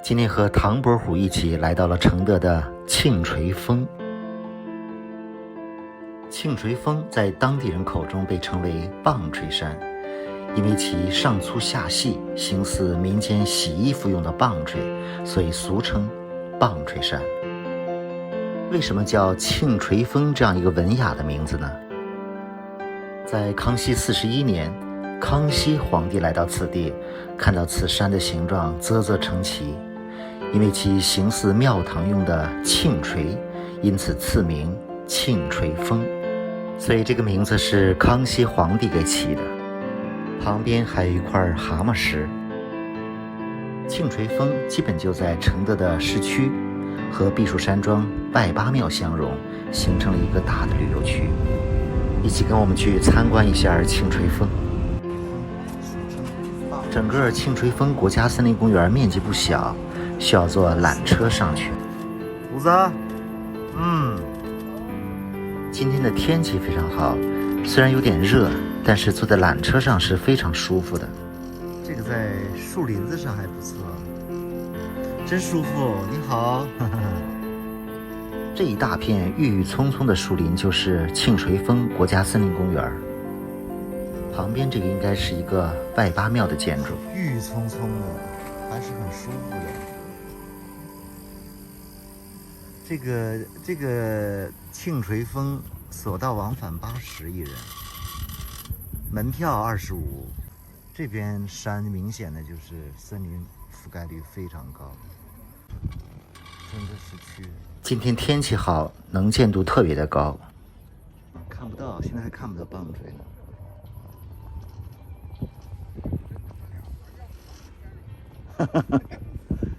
今天和唐伯虎一起来到了承德的庆垂峰。庆垂峰在当地人口中被称为棒槌山，因为其上粗下细，形似民间洗衣服用的棒槌，所以俗称棒槌山。为什么叫庆垂峰这样一个文雅的名字呢？在康熙41年，康熙皇帝来到此地，看到此山的形状啧啧称奇，因为其形似庙堂用的磬锤，因此赐名庆垂峰。所以这个名字是康熙皇帝给起的。旁边还有一块蛤蟆石。庆垂峰基本就在承德的市区，和避暑山庄、外八庙相融，形成了一个大的旅游区。一起跟我们去参观一下庆垂峰。整个庆垂峰国家森林公园面积不小，需要坐缆车上去。胡子，今天的天气非常好，虽然有点热，但是坐在缆车上是非常舒服的。这个在树林子上还不错，真舒服。你好，这一大片郁郁葱葱的树林就是庆垂峰国家森林公园。旁边这个应该是一个外八庙的建筑，郁郁葱葱的，还是很舒服的。这个庆垂峰索道往返80一人，门票25。这边山明显的就是森林覆盖率非常高，真的是去。今天天气好，能见度特别的高。看不到，现在还看不到棒槌呢。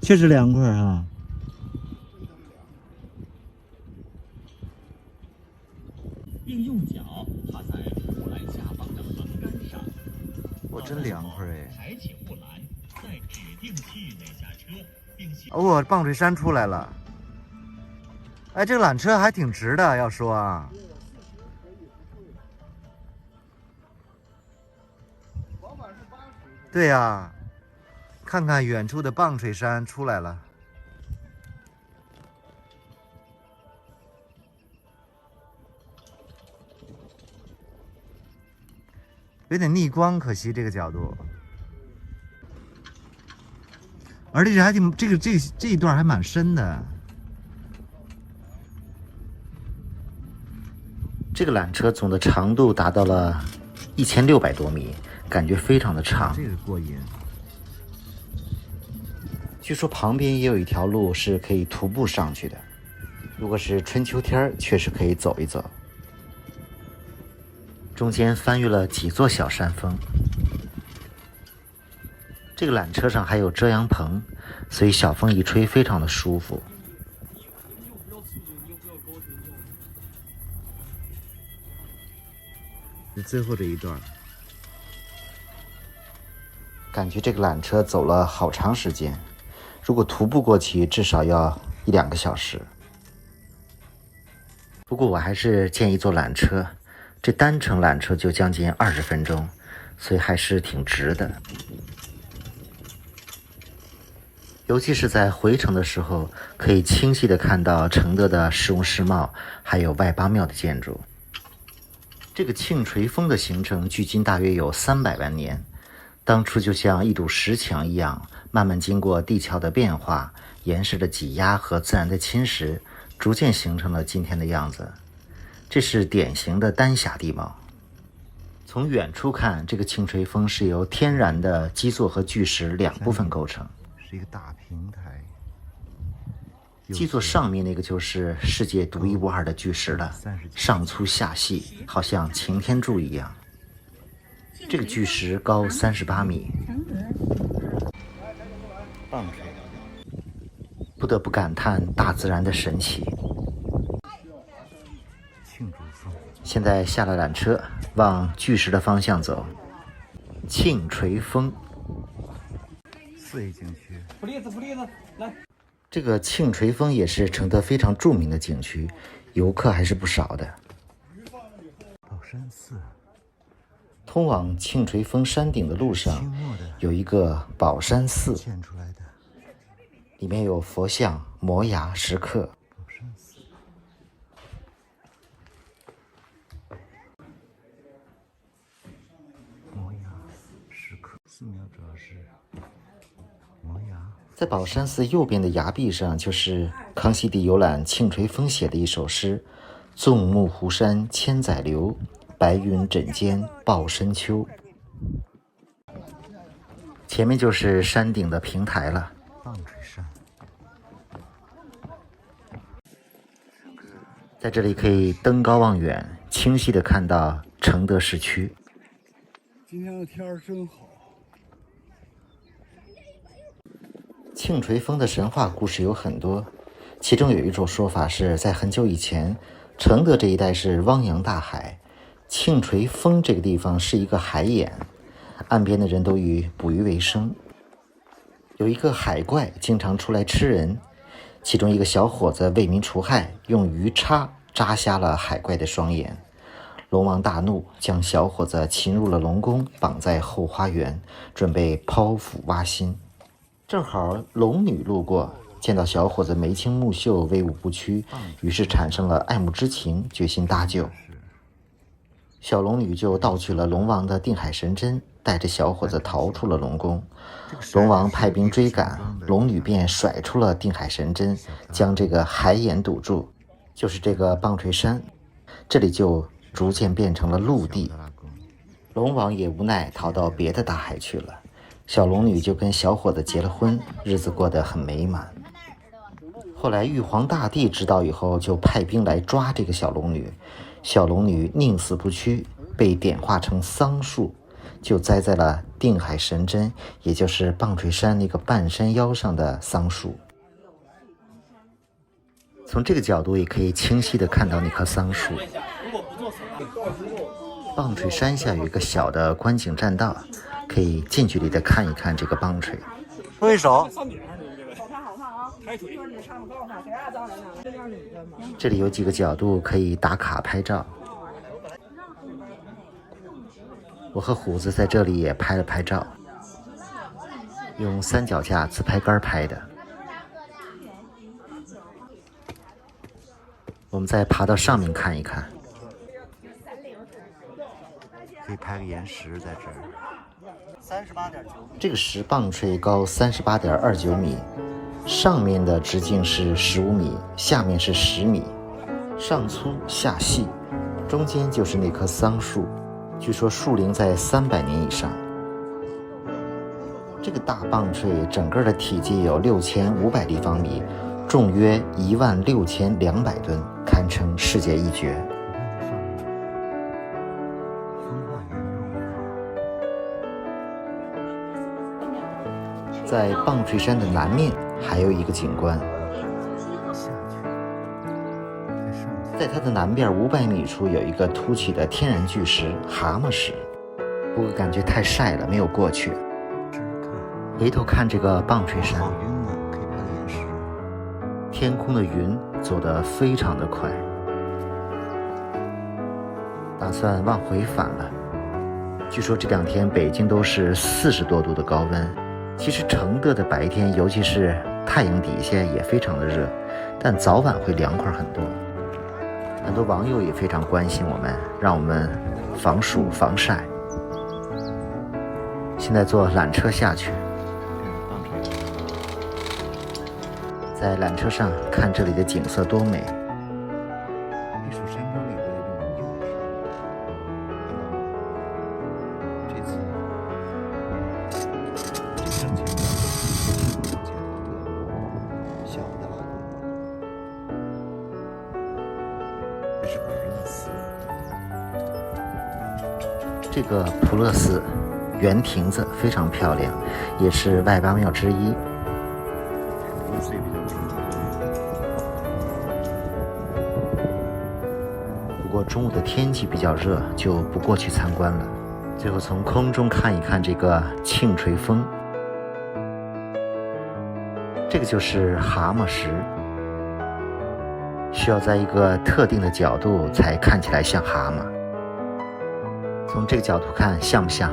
确实凉快啊！并用脚踏在护栏下方的横杆上。我真凉快哎！抬起护栏，在指定区域内下车，并哦，棒槌山出来了。哎，这个缆车还挺直的，要说啊。对呀，看看远处的棒槌山出来了。有点逆光，可惜这个角度。而且还挺这一段还蛮深的。这个缆车总的长度达到了1600多米，感觉非常的长。这个过瘾。据说旁边也有一条路是可以徒步上去的，如果是春秋天，确实可以走一走。中间翻越了几座小山峰。这个缆车上还有遮阳棚，所以小风一吹非常的舒服。最后这一段，感觉这个缆车走了好长时间，如果徒步过去至少要1-2个小时。不过我还是建议坐缆车，这单程缆车就将近20分钟，所以还是挺值的。尤其是在回程的时候，可以清晰地看到承德的市容市貌，还有外八庙的建筑。这个庆垂峰的形成距今大约有300万年，当初就像一堵石墙一样，慢慢经过地壳的变化、岩石的挤压和自然的侵蚀，逐渐形成了今天的样子。这是典型的丹霞地貌。从远处看，这个庆垂峰是由天然的基座和巨石2部分构成，是一个大平台。基座上面那个就是世界独一无二的巨石了，上粗下细，好像擎天柱一样。这个巨石高38米。棒槌，不得不感叹大自然的神奇。现在下了缆车，往巨石的方向走。庆垂峰4A景区。普利子，来。这个庆垂峰也是承德非常著名的景区，游客还是不少的。宝山寺，通往庆垂峰山顶的路上有一个宝山寺，里面有佛像、摩崖、石刻。摩崖、石刻，寺庙主要是摩崖。在宝山寺右边的崖壁上，就是康熙帝游览庆垂峰写的一首诗：“纵目湖山千载流，白云枕间报深秋。”前面就是山顶的平台了。棒槌山，在这里可以登高望远，清晰地看到承德市区。今天的天儿真好。庆垂峰的神话故事有很多，其中有一种说法是在很久以前，承德这一带是汪洋大海，庆垂峰这个地方是一个海眼，岸边的人都以捕鱼为生。有一个海怪经常出来吃人，其中一个小伙子为民除害，用鱼叉扎瞎了海怪的双眼。龙王大怒，将小伙子擒入了龙宫，绑在后花园，准备剖腹挖心。正好龙女路过，见到小伙子眉清目秀，威武不屈，于是产生了爱慕之情，决心搭救。小龙女就盗取了龙王的定海神针，带着小伙子逃出了龙宫。龙王派兵追赶，龙女便甩出了定海神针，将这个海眼堵住，就是这个棒槌山。这里就逐渐变成了陆地。龙王也无奈，逃到别的大海去了。小龙女就跟小伙子结了婚，日子过得很美满。后来玉皇大帝知道以后，就派兵来抓这个小龙女。小龙女宁死不屈，被点化成桑树，就栽在了定海神针，也就是棒槌山那个半山腰上的桑树。从这个角度也可以清晰地看到那棵桑树。棒槌山下有一个小的观景栈道，可以近距离地看一看这个棒槌。挥手。这里有几个角度可以打卡拍照。我和虎子在这里也拍了拍照，用三脚架自拍杆拍的。我们再爬到上面看一看，可以拍个岩石在这儿。38.9，这个石棒槌高38.29米，上面的直径是15米，下面是10米，上粗下细，中间就是那棵桑树，据说树龄在300年以上。这个大棒槌整个的体积有6500立方米，重约16200吨，堪称世界一绝。在棒槌山的南面还有一个景观，在它的南边500米处有一个凸起的天然巨石蛤蟆石，不过感觉太晒了，没有过去。回头看这个棒槌山，天空的云走得非常的快，打算往回返了。据说这2天北京都是40多度的高温。其实承德的白天，尤其是太阳底下也非常的热，但早晚会凉快很多。很多网友也非常关心我们，让我们防暑防晒。现在坐缆车下去，在缆车上看这里的景色多美。避暑山庄里都有这种硬石，这次山前的小的拉贡，这是普勒寺。这个普勒寺圆亭子非常漂亮，也是外八庙之一。不过中午的天气比较热，就不过去参观了。最后从空中看一看这个庆垂峰，这个就是蛤蟆石，需要在一个特定的角度才看起来像蛤蟆。从这个角度看像不像？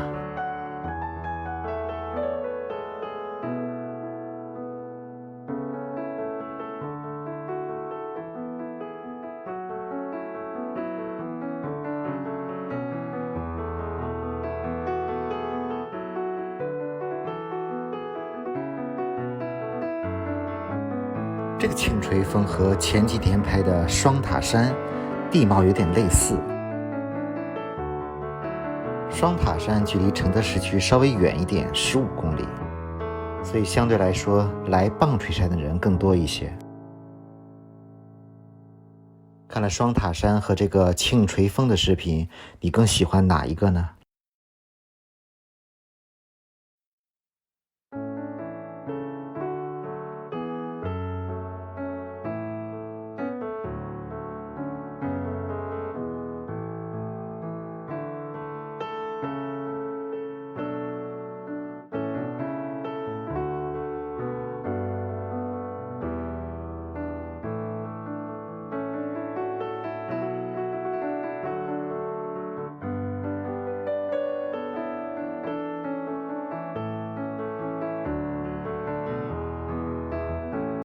这个庆垂峰和前几天拍的双塔山地貌有点类似。双塔山距离承德市区稍微远一点，15公里，所以相对来说来棒槌山的人更多一些。看了双塔山和这个庆垂峰的视频，你更喜欢哪一个呢？